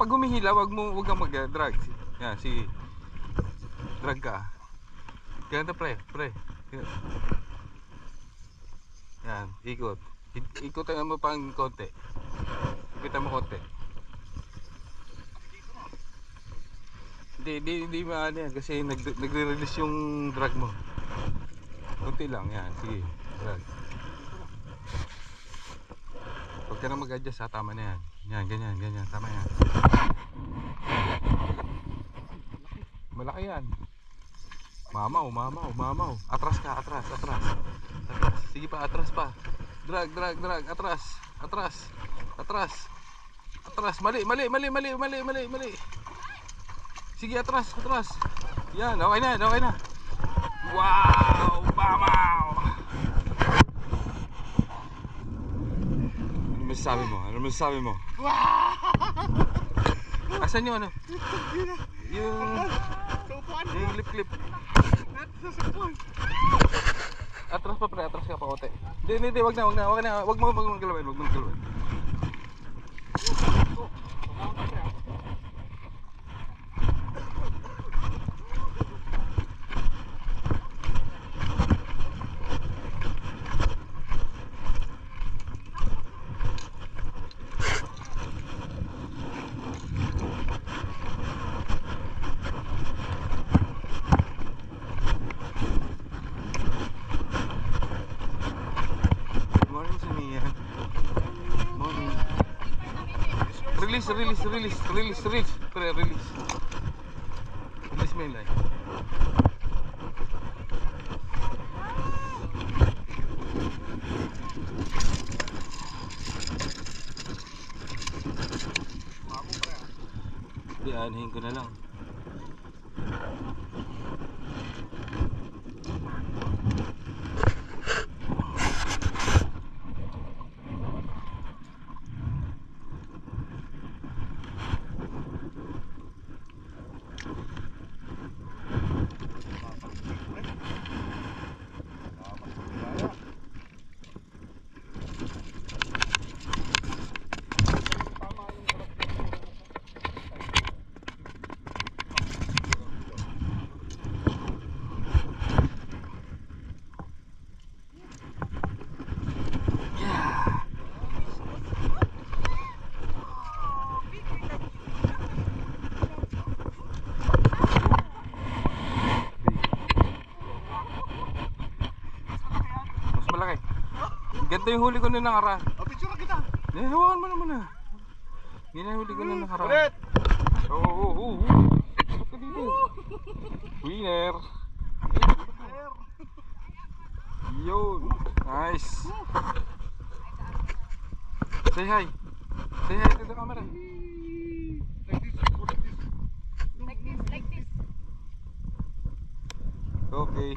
pag humihila, wag kang mag-drag. Yan, sige. Drag ka. Ganito pre. Yan, ikot. Ikutan mo pang konti. Ikutan mo konti. Hindi maano yan kasi nagre-release yung drag mo. Konti lang, yan, sige. Drag. Huwag ka na mag-adjust ha, tama na yan. Yan, ganyan, tama yan. Malaki yan. Mamaw. Atras ka. Sige pa, atras pa. Drag. Atras. Mali. Sige, atras. Yan, okay na. Wow, mamaw. Ano masasabi mo? Asan yung ano? Yung lip. Atras pa pre, atras ka pa konti. Hindi, wag mo galawin. Release. Release mo yung line. Hindi, anahin ko na lang. Ganito yung huli ko na nakaraan. Picture kita. Hawakan mo naman ah. Yan ang huli ko na nakaraan. Ulit. Oo. Pasok ka dito. Winner. Yun. Nice. Say hi to the camera. Like this. Okay.